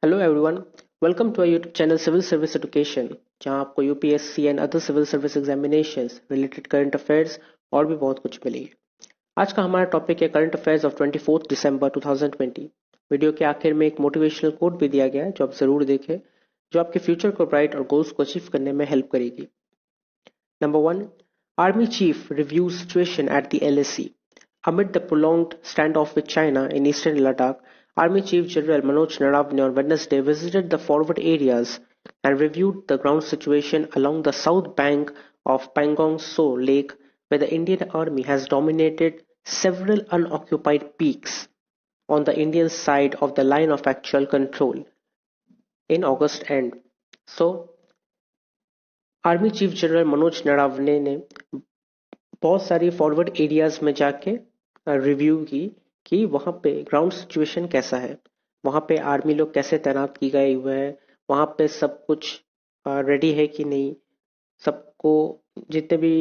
Hello everyone. Welcome to our YouTube channel civil service education, जहां आपको UPSC and other civil service examinations related current affairs और भी बहुत कुछ मिलेगी। आज का हमारा टॉपिक है current affairs of 24 December 2020। Video के आखिर में एक मोटिवेशनल कोट भी दिया गया है जो आप जरूर देखें, जो आपके फ्यूचर को ब्राइट और गोल्स को अचीव करने में हेल्प करेगी। Number 1, army chief reviews situation at the LAC. Amid the prolonged standoff with China in eastern Ladakh, Army Chief General Manoj Narawane on Wednesday visited the forward areas and reviewed the ground situation along the south bank of Pangong Tso Lake, where the Indian Army has dominated several unoccupied peaks on the Indian side of the line of actual control in August end. So, army chief general Manoj Naravane ने बहुत सारी forward areas में जाके review की कि वहाँ पे ground situation कैसा है, वहाँ पे आर्मी लोग कैसे तैनात की गए हुए हैं, वहाँ पे सब कुछ रेडी है कि नहीं, सबको जितने भी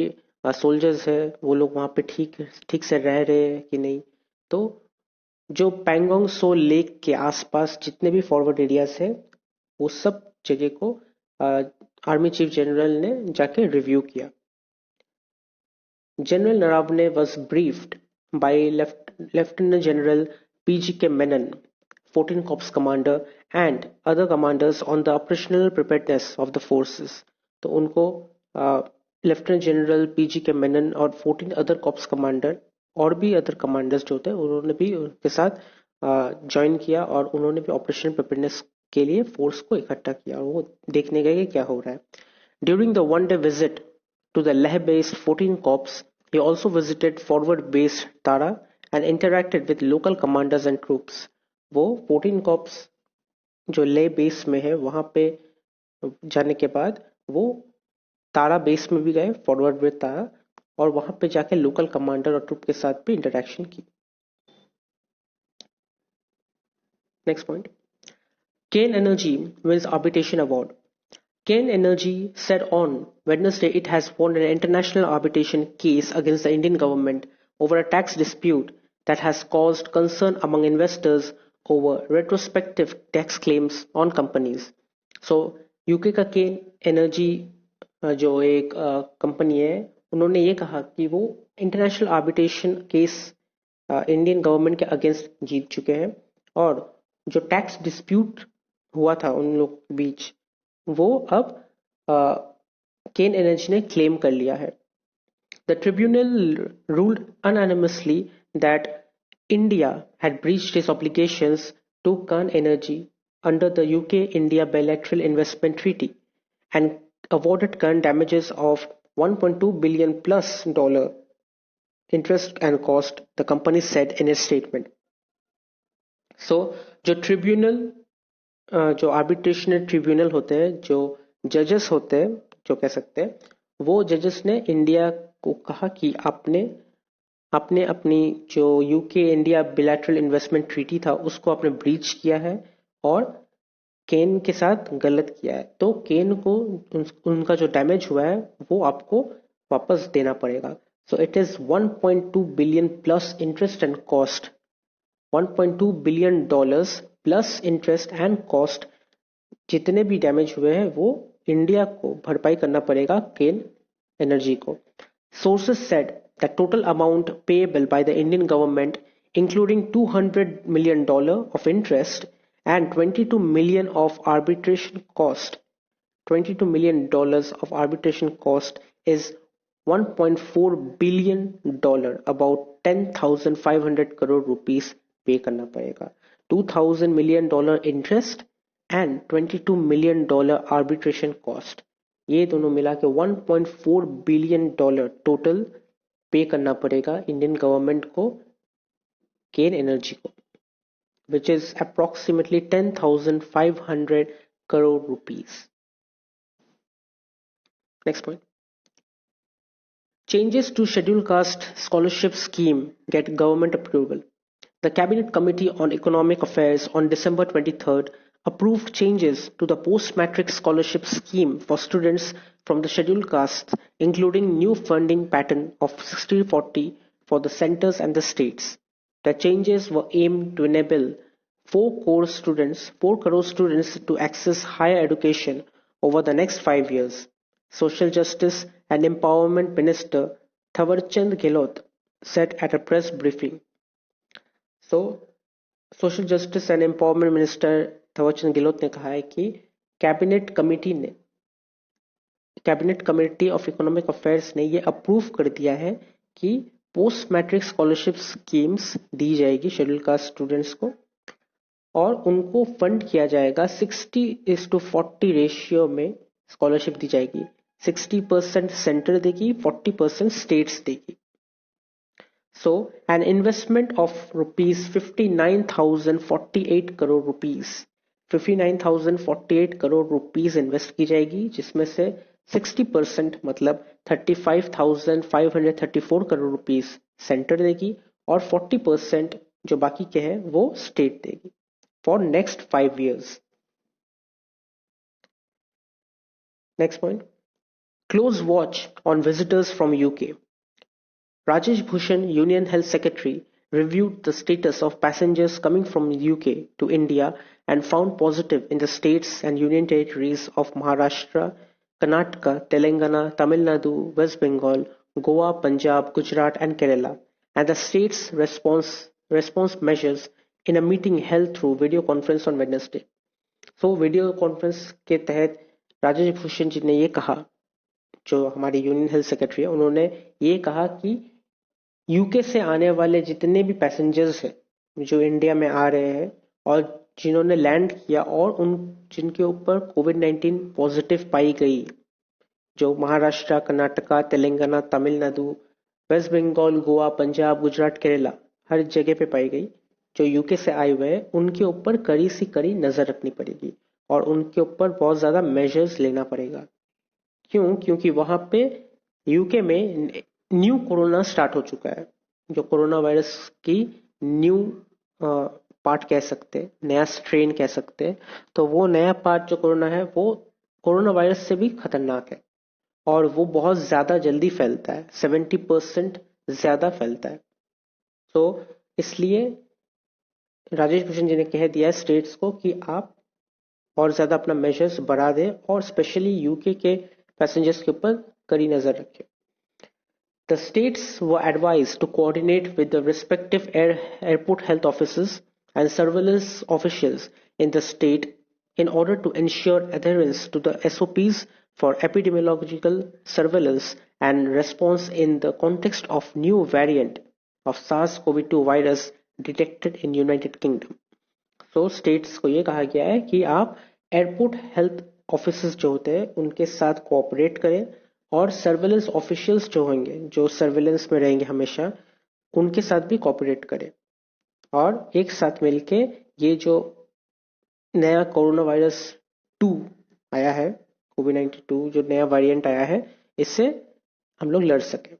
सोल्जर्स है वो लोग वहाँ पे ठीक ठीक से रह रहे हैं कि नहीं। तो जो पैंगोंग सो लेक के आसपास जितने भी फॉरवर्ड एरियाज है वो सब जगह को आर्मी चीफ जनरल ने जाके रिव्यू किया। General Narawane was briefed by Lieutenant General P.G.K. Menon, 14 Corps commander, and other commanders on the operational preparedness of the forces. तो उनको लेफ्टिनेंट जनरल पीजी के मेनन और 14 अदर कॉप्स कमांडर और भी other commanders जो थे उन्होंने भी उनके साथ ज्वाइन किया और उन्होंने भी ऑपरेशन प्रिपेयरनेस के लिए फोर्स को इकट्ठा किया और वो देखने गए कि क्या हो रहा है। During the one day visit to the Leh-based 14 Corps, he also visited forward base Tara and interacted with local commanders and troops. वो 14 Corps जो ले बेस में है वहां पे जाने के बाद वो तारा बेस में भी गए, फॉरवर्ड विद तारा, और वहां पे जाके लोकल कमांडर और ट्रूप के साथ भी इंटरेक्शन की। Next point, Cairn energy wins arbitration award. Cairn Energy said on Wednesday it has won an international arbitration case against the Indian government over a tax dispute that has caused concern among investors over retrospective tax claims on companies. So, UK का केन energy जो एक company है, उन्होंने ये कहा कि वो international arbitration case Indian government के अगेंस्ट जीत चुके हैं और जो टैक्स डिस्प्यूट हुआ था उन लोग के बीच वो अब केन एनर्जी ने क्लेम कर लिया है। The tribunal ruled unanimously that India had breached its obligations to Cairn Energy under the UK-India Bilateral Investment Treaty and awarded Cairn damages of $1.2 billion plus interest and cost, the company said in its statement. So, जो tribunal जो आर्बिट्रेशनल tribunal होते हैं, जो जजेस होते हैं, जो कह सकते हैं, वो जजेस ने इंडिया को कहा कि आपने आपने अपनी जो यूके इंडिया बिलैटरल इन्वेस्टमेंट ट्रीटी था उसको आपने ब्रीच किया है और केन के साथ गलत किया है। तो केन को उनका जो डैमेज हुआ है वो आपको वापस देना पड़ेगा। So it is 1.2 billion plus interest and cost, $1.2 billion plus interest and cost, जितने भी डैमेज हुए हैं वो इंडिया को भरपाई करना पड़ेगा केन एनर्जी को। Sources said the total amount payable by the Indian government including $200 million of interest and $22 million of arbitration cost, $22 million of arbitration cost is $1.4 billion, about 10,500 crore rupees पे करना पड़ेगा। $2,000 million interest and $22 million arbitration cost, ये दोनों मिला के $1.4 billion total पे करना पड़ेगा इंडियन गवर्नमेंट को केन एनर्जी को, which is approximately 10,500 crore rupees. Next point. Changes to scheduled caste scholarship scheme get government approval. The Cabinet Committee on Economic Affairs on December 23rd approved changes to the post-matric scholarship scheme for students from the scheduled castes, including new funding pattern of 60-40 for the centers and the states. The changes were aimed to enable 4 crore students to access higher education over the next 5 years. Social Justice and Empowerment Minister Thawarchand Gehlot said at a press briefing. So, social justice and empowerment minister Thawarchand Gehlot ने कहा है कि cabinet committee of economic affairs ने ये approve कर दिया है कि पोस्ट मैट्रिक स्कॉलरशिप स्कीम्स दी जाएगी शेड्यूल कास्ट स्टूडेंट्स को और उनको फंड किया जाएगा 60:40 रेशियो में स्कॉलरशिप दी जाएगी. 60% सेंटर देगी, 40% स्टेट्स देगी. So, an investment of rupees 59,048 crore rupees 59,048 crore rupees invest की जाएगी, जिसमें से 60% मतलब 35,534 करोड़ रुपीस सेंटर देगी और 40% जो बाकी के हैं वो स्टेट देगी for next 5 years. Next point, close watch on visitors from UK. Rajesh Bhushan, Union Health Secretary, reviewed the status of passengers coming from UK to India and found positive in the states and union territories of Maharashtra, Karnataka, Telangana, Tamil Nadu, West Bengal, Goa, Punjab, Gujarat and Kerala, and the states' response measures in a meeting held through video conference on Wednesday. So, video conference के तहत राजेश भूषण जी ने ये कहा, जो हमारे union health secretary है, उन्होंने ये कहा कि यूके से आने वाले जितने भी पैसेंजर्स हैं जो इंडिया में आ रहे हैं और जिन्होंने लैंड किया और उन जिनके ऊपर कोविड-19 पॉजिटिव पाई गई, जो महाराष्ट्र, कर्नाटका, तेलंगाना, तमिलनाडु, वेस्ट बंगाल, गोवा, पंजाब, गुजरात, केरला हर जगह पे पाई गई, जो यूके से आए हुए हैं उनके ऊपर कड़ी सी कड़ी नजर रखनी पड़ेगी और उनके ऊपर बहुत ज्यादा मेजर्स लेना पड़ेगा. क्योंकि वहां पे यूके में न्यू कोरोना स्टार्ट हो चुका है, जो कोरोना वायरस की न्यू पार्ट कह सकते हैं, नया स्ट्रेन कह सकते हैं. तो वो नया पार्ट जो कोरोना है वो कोरोना वायरस से भी खतरनाक है और वो बहुत ज्यादा जल्दी फैलता है, 70% ज्यादा फैलता है. तो इसलिए राजेश भूषण जी ने कह दिया स्टेट्स को कि आप और ज्यादा अपना मेजर्स बढ़ा दें और स्पेशली यूके के पैसेंजर्स के ऊपर कड़ी नजर रखें. The states were advised to coordinate with the respective airport health officers and surveillance officials in the state in order to ensure adherence to the SOPs for epidemiological surveillance and response in the context of new variant of SARS-CoV-2 virus detected in United Kingdom. So states को ये कहा गया है कि आप airport health officers जो होते हैं उनके साथ कोऑपरेट करें और सर्वेलेंस ऑफिशियल्स जो होंगे, जो सर्वेलेंस में रहेंगे हमेशा, उनके साथ भी कोऑपरेट करें और एक साथ मिलके ये जो नया कोरोना वायरस 2 आया है, कोविड-19 जो नया वेरिएंट आया है, इससे हम लोग लड़ सकें.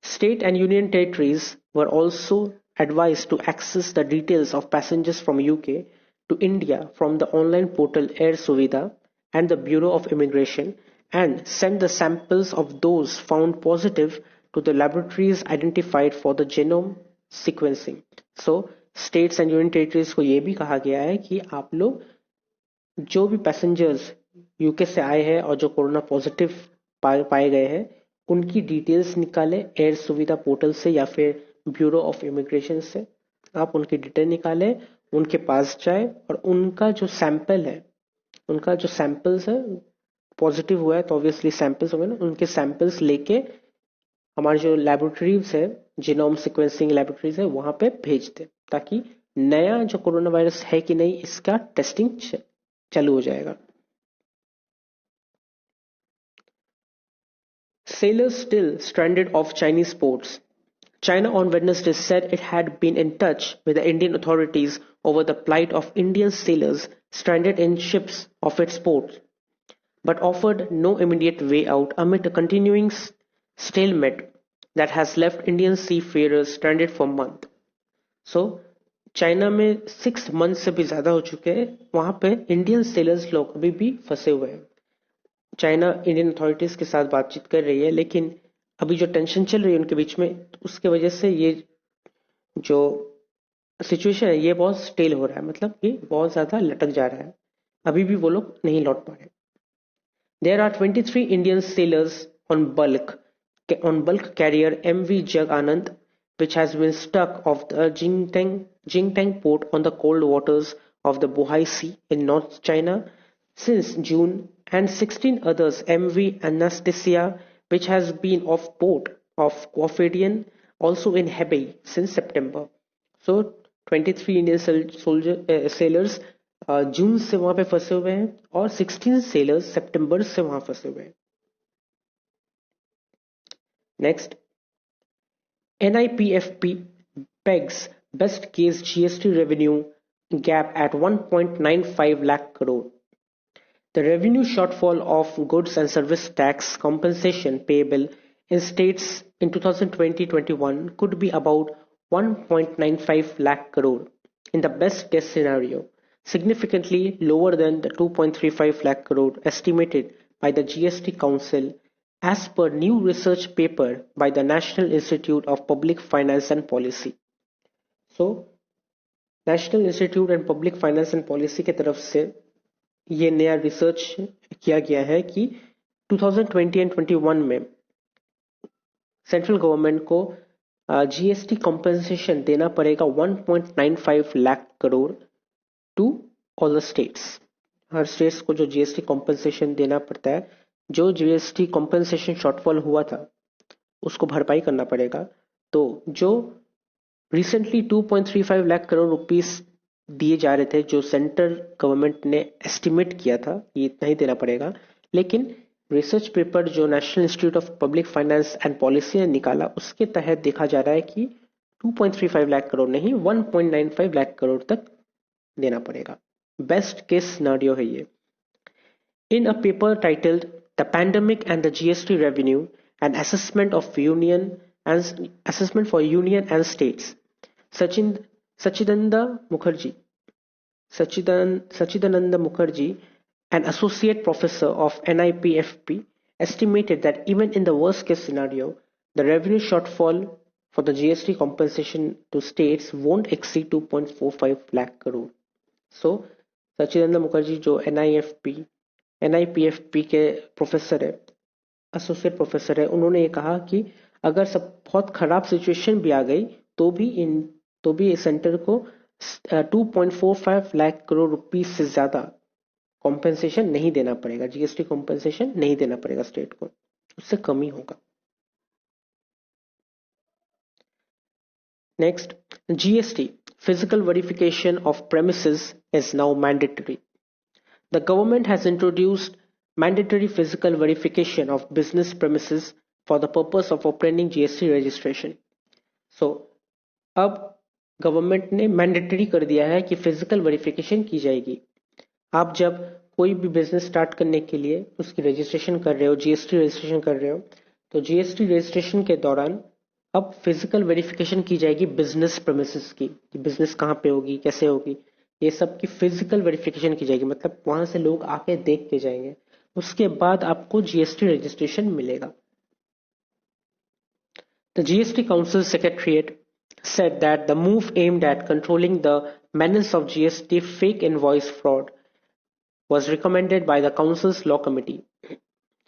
State and union territories were also advised to access the details of passengers from UK to India from the online portal Air Suvidha and the Bureau of Immigration and send the samples of those found positive to the laboratories identified for the genome sequencing. So, states and union territories को ये भी कहा गया है कि आप लोग जो भी पैसेंजर्स यूके से आए हैं और जो कोरोना पॉजिटिव पाए गए हैं उनकी डिटेल्स निकालें एयर सुविधा पोर्टल से या फिर ब्यूरो ऑफ इमिग्रेशन से. आप उनकी डिटेल निकालें, उनके पास जाए और उनका जो सैंपल है, उनका जो सैंपल्स है पॉजिटिव हुआ है तो ऑब्वियसली सैंपल्स होंगे ना, उनके सैंपल्स लेके हमारे जो लैबोरेटरीज है, जीनोम सीक्वेंसिंग लैबोरेटरीज है, वहां पे भेज दे ताकि नया जो कोरोना वायरस है कि नहीं इसका टेस्टिंग चालू हो जाएगा. Sailors still stranded off Chinese ports. China on Wednesday said it had been in touch with the Indian authorities over the plight of Indian sailors stranded in ships off its ports, but offered no immediate way out amid a continuing stalemate that has left Indian seafarers stranded for months. So, China में 6 months से भी ज्यादा हो चुके हैं, वहां पे Indian sellers लोग अभी भी फंसे हुए हैं. चाइना इंडियन अथॉरिटीज के साथ बातचीत कर रही है, लेकिन अभी जो टेंशन चल रही है उनके बीच में, उसके वजह से ये जो सिचुएशन है ये बहुत स्टेल हो रहा है, मतलब ये बहुत ज्यादा लटक जा रहा है, अभी भी वो लोग नहीं लौट पा रहे। There are 23 Indian sailors on bulk carrier MV Jag Anand, which has been stuck off the Jingtang port on the cold waters of the Bohai Sea in North China since June, and 16 others MV Anastasia, which has been off port of Quafidian, also in Hebei since September. So 23 Indian sailors जून से वहां पे फंसे हुए हैं और 16 sellers सितंबर से वहां फंसे हुए हैं। Next, NIPFP pegs best case GST revenue gap at 1.95 lakh crore. The revenue shortfall of goods and service tax compensation payable in states in 2020-21 could be about 1.95 lakh crore in the best case scenario, significantly lower than the 2.35 lakh crore estimated by the GST Council as per new research paper by the National Institute of Public Finance and Policy. So, national institute and public finance and policy की तरफ से ये नया research किया गया है कि 2020 and 21 में सेंट्रल गवर्नमेंट को जीएसटी कॉम्पेंसेशन देना पड़ेगा 1.95 lakh crore to all the states. हर स्टेट्स को जो जीएसटी कॉम्पेंसेशन देना पड़ता है, जो जीएसटी कॉम्पेंसेशन शॉर्टफॉल हुआ था उसको भरपाई करना पड़ेगा। तो जो रिसेंटली 2.35 लाख करोड़ रुपीस दिए जा रहे थे, जो सेंट्रल गवर्नमेंट ने एस्टिमेट किया था ये इतना ही देना पड़ेगा, लेकिन रिसर्च पेपर जो national institute of public finance and policy ने निकाला उसके तहत देखा जा रहा है कि 2.35 लाख करोड़ नहीं 1.95 लाख करोड़ तक देना पड़ेगा। बेस्ट केस सिनेरियो है ये। In a paper titled the pandemic and the GST revenue and assessment for union and states, Sachidananda Mukherjee, an associate professor of NIPFP, estimated that even in the worst case scenario, the revenue shortfall for the GST compensation to states won't exceed 2.45 lakh crore. So, Sachidananda Mukherjee जो NIPFP के professor है, associate professor है, उन्होंने ये कहा कि अगर सब बहुत खराब सिचुएशन भी आ गई तो भी सेंटर को 2.45 लाख करोड़ रुपीस से ज्यादा कॉम्पेंसेशन नहीं देना पड़ेगा, जीएसटी कॉम्पेंसेशन नहीं देना पड़ेगा स्टेट को, उससे कम ही होगा। Next, GST physical verification of premises is now mandatory. The government has introduced mandatory physical verification of business premises for the purpose of obtaining GST registration. So, अब गवर्नमेंट ने mandatory कर दिया है कि फिजिकल वेरिफिकेशन की जाएगी। आप जब कोई भी बिजनेस स्टार्ट करने के लिए उसकी रजिस्ट्रेशन कर रहे हो, जीएसटी रजिस्ट्रेशन कर रहे हो, तो जीएसटी रजिस्ट्रेशन के दौरान अब फिजिकल वेरिफिकेशन की जाएगी बिजनेस प्रेमिसेस की, कि बिजनेस कहाँ पे होगी, कैसे होगी, ये सब की फिजिकल वेरिफिकेशन की जाएगी। मतलब वहां से लोग आके देख के जाएंगे, उसके बाद आपको जीएसटी रजिस्ट्रेशन मिलेगा। The GST council secretariat said that the move aimed at controlling the menace of GST fake invoice fraud was recommended by the Council's Law Committee.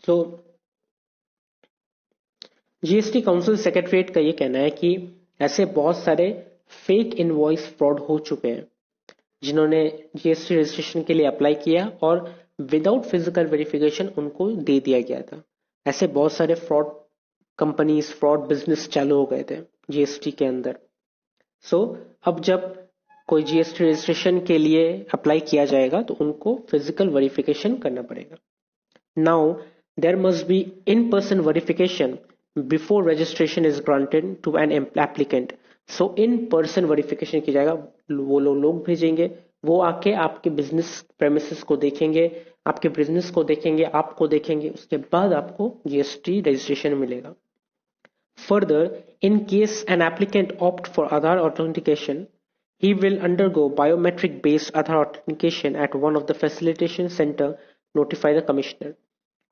So, GST Council Secretariat का ये कहना है कि ऐसे बहुत सारे fake invoice fraud हो चुके हैं जिन्होंने जीएसटी रजिस्ट्रेशन के लिए अप्लाई किया और विदाउट फिजिकल वेरिफिकेशन उनको दे दिया गया था। ऐसे बहुत सारे फ्रॉड कंपनीज, फ्रॉड बिजनेस चालू हो गए थे जीएसटी के अंदर। सो अब जब कोई जीएसटी रजिस्ट्रेशन के लिए अप्लाई किया जाएगा तो उनको फिजिकल वेरिफिकेशन करना पड़ेगा। Now there must be in person verification before registration is granted to an applicant. So in person verification किया जाएगा, वो लोग भेजेंगे, वो आके आपके बिजनेस प्रेमिसेस को देखेंगे, आपके बिजनेस को देखेंगे, आपको देखेंगे, उसके बाद आपको जीएसटी रजिस्ट्रेशन मिलेगा। Further, in case an applicant opts for Aadhaar authentication, he will undergo biometric-based Aadhaar authentication at one of the facilitation center. Notify the commissioner.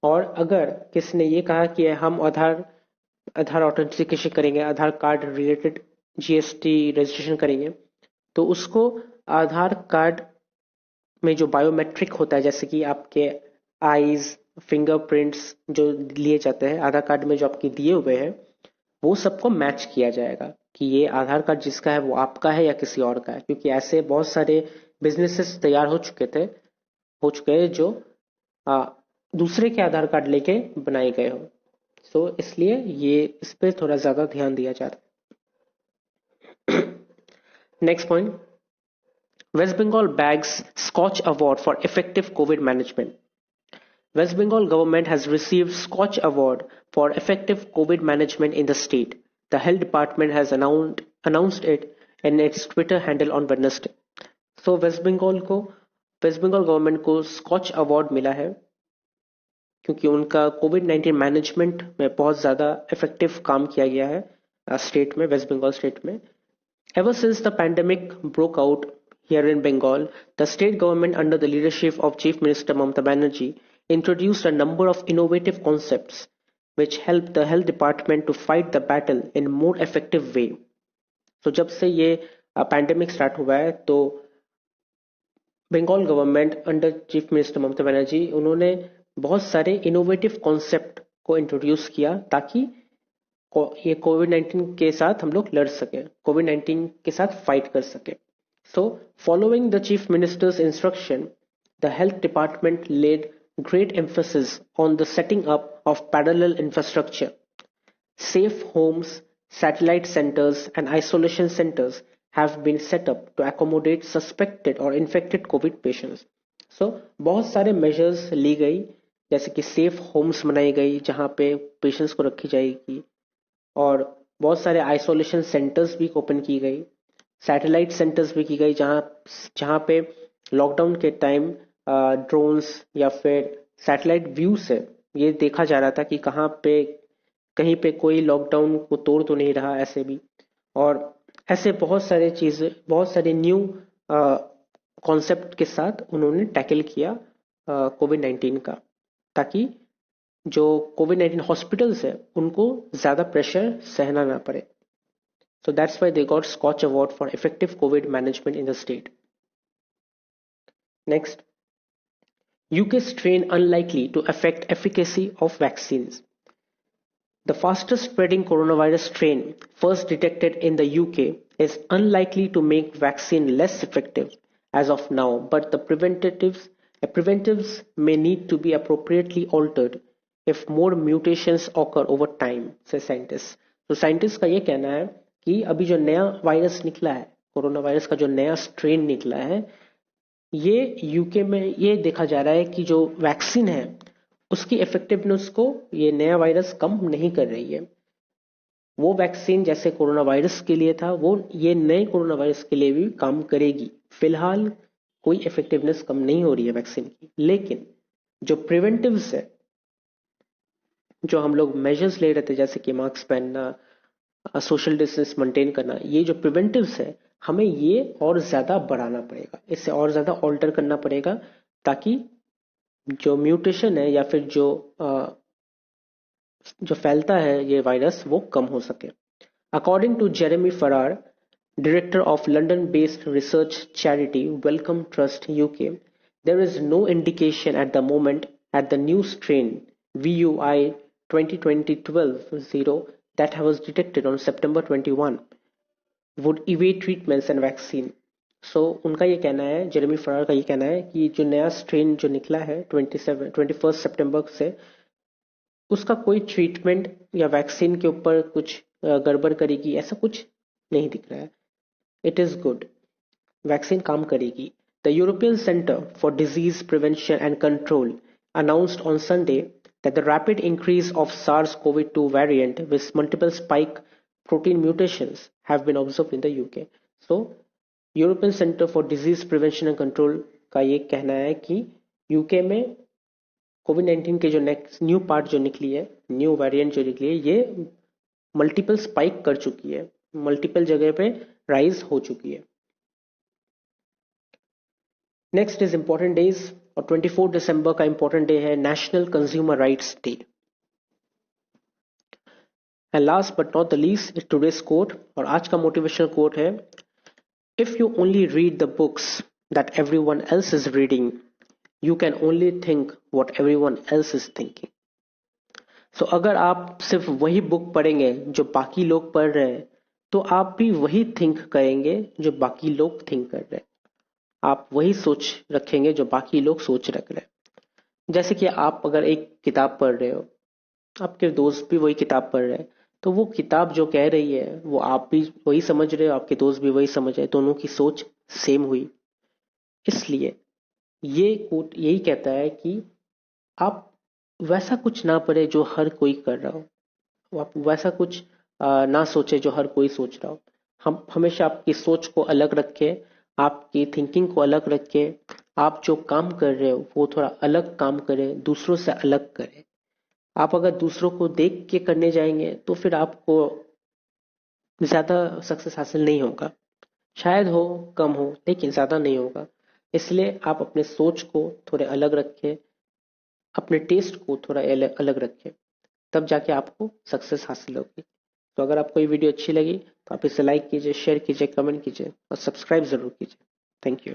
और अगर किसी ने ये कहा कि हम आधार ऑथेंटिकेशन करेंगे, आधार कार्ड रिलेटेड जीएसटी रजिस्ट्रेशन करेंगे, तो उसको आधार कार्ड में जो बायोमेट्रिक होता है, जैसे कि आपके आईज, फिंगरप्रिंट्स जो लिए जाते हैं आधार कार्ड में जो आपके दिए हुए हैं, वो सबको मैच किया जाएगा कि ये आधार कार्ड जिसका है वो आपका है या किसी और का है, क्योंकि ऐसे बहुत सारे बिजनेसेस तैयार हो चुके हैं जो आ, दूसरे के आधार कार्ड लेके बनाए गए हो। सो इसलिए ये इस पे थोड़ा ज्यादा ध्यान दिया जाता है। Next point, West Bengal bags Scotch award for effective Covid management. West Bengal government has received Scotch Award for effective COVID management in the state. The health department has announced it in its Twitter handle on Wednesday. So West Bengal government को Scotch award मिला है क्योंकि उनका कोविड-19 management में बहुत ज़्यादा effective काम किया गया है स्टेट में, वेस्ट बंगाल स्टेट में। Ever since the pandemic broke out here in Bengal, the state government under the leadership of Chief Minister Mamata Banerjee introduced a number of innovative concepts which help the health department to fight the battle in more effective way. So जब से ये pandemic start हुआ है तो Bengal government under chief minister Mamata Banerjee उन्होंने बहुत सारे innovative concept को इंट्रोड्यूस किया ताकि ये कोविड-19 के साथ हम लोग लड़ सके, कोविड-19 के साथ फाइट कर सके। So following the chief ministers instruction, the health department laid great emphasis on the setting up of parallel infrastructure. Safe homes, satellite centers, and isolation centers have been set up to accommodate suspected or infected COVID patients. So बहुत सारे measures ली गई, जैसे कि safe Holmes बनाई गई जहाँ पे patients को रखी जाएगी, और बहुत सारे आइसोलेशन सेंटर्स भी ओपन की गई, सैटेलाइट सेंटर्स भी की गई जहाँ जहाँ पे लॉकडाउन के टाइम ड्रोन्स या फिर सैटेलाइट व्यू से ये देखा जा रहा था कि कहीं पे कोई लॉकडाउन को तोड़ तो नहीं रहा ऐसे भी। और ऐसे बहुत सारे न्यू कॉन्सेप्ट के साथ उन्होंने टैकल किया कोविड-19 का, ताकि जो कोविड-19 हॉस्पिटल्स है उनको ज्यादा प्रेशर सहना ना पड़े। So that's why they got Scotch Award for effective COVID management in the state. Next, UK strain unlikely to affect efficacy of vaccines. The fastest spreading coronavirus strain first detected in the UK is unlikely to make vaccine less effective as of now, but the preventives may need to be appropriately altered if more mutations occur over time, say scientists. तो scientist का ये कहना है कि अभी जो नया virus निकला है, कोरोना वायरस का जो नया स्ट्रेन निकला है, ये यूके में ये देखा जा रहा है कि जो वैक्सीन है उसकी इफेक्टिवनेस को ये नया वायरस कम नहीं कर रही है। वो वैक्सीन जैसे कोरोना वायरस के लिए था वो ये नए कोरोना वायरस के लिए भी काम करेगी। फिलहाल कोई इफेक्टिवनेस कम नहीं हो रही है वैक्सीन की, लेकिन जो प्रिवेंटिव्स है, जो हम लोग मेजर्स ले रहे थे जैसे कि मास्क पहनना, सोशल डिस्टेंस मेंटेन करना, ये जो प्रिवेंटिव्स है हमें ये और ज्यादा बढ़ाना पड़ेगा, इससे और ज्यादा ऑल्टर करना पड़ेगा ताकि जो म्यूटेशन है या फिर जो फैलता है ये वायरस वो कम हो सके। अकॉर्डिंग टू जेरेमी फरार, director of London-based research charity Wellcome Trust UK, there is no indication at the moment at the new strain VUI 2020-12 that was detected on September 21 would evade treatments and vaccine. So उनका ये कहना है, Jeremy फरार का ये कहना है कि जो नया स्ट्रेन जो निकला है 21 सितंबर से, उसका कोई ट्रीटमेंट या वैक्सीन के ऊपर कुछ गड़बड़ करेगी ऐसा कुछ नहीं दिख रहा है। इट इज गुड, वैक्सीन काम करेगी। The European centre for disease prevention and control announced on Sunday that the rapid increase of SARS-CoV-2 variant with multiple spike protein mutations have been observed in the UK. So, European centre for disease prevention and control का ये कहना है कि UK में कोविड-19 के जो next new part जो निकली है, न्यू वेरिएंट जो निकली है, ये मल्टीपल स्पाइक कर चुकी है, मल्टीपल जगह पे राइज हो चुकी है। नेक्स्ट इज इंपॉर्टेंट डेज, और 24 दिसंबर का इंपॉर्टेंट डे है national consumer rights day. And last but not the least is today's quote, और आज का मोटिवेशनल कोट है, If you only read the books that everyone else is reading, you can only think what everyone else is thinking. So अगर आप सिर्फ वही book पढ़ेंगे जो बाकी लोग पढ़ रहे हैं, तो आप भी वही थिंक करेंगे जो बाकी लोग थिंक कर रहे हैं. आप वही सोच रखेंगे जो बाकी लोग सोच रख रहे हैं. जैसे कि आप अगर एक किताब पढ़ रहे हो, आपके दोस्त भी वही किताब पढ़ रहे हैं, तो वो किताब जो कह रही है वो आप भी वही समझ रहे हो, आपके दोस्त भी वही समझ रहे हैं, दोनों की सोच सेम हुई. इसलिए ये कोट यही कहता है कि आप वैसा कुछ ना पढ़े जो हर कोई कर रहा हो, आप वैसा कुछ ना सोचे जो हर कोई सोच रहा हो. हम हमेशा आपकी सोच को अलग रखें, आपकी थिंकिंग को अलग रखें. आप जो काम कर रहे हो वो थोड़ा अलग काम करें, दूसरों से अलग करें. आप अगर दूसरों को देख के करने जाएंगे तो फिर आपको ज्यादा सक्सेस हासिल नहीं होगा. शायद हो, कम हो, लेकिन ज्यादा नहीं होगा. इसलिए आप अपने सोच को थोड़े अलग रखें, अपने टेस्ट को थोड़ा अलग अलग रखें, तब जाके आपको सक्सेस हासिल होगी. तो अगर आपको ये वीडियो अच्छी लगी तो आप इसे लाइक कीजिए, शेयर कीजिए, कमेंट कीजिए और सब्सक्राइब जरूर कीजिए. Thank you.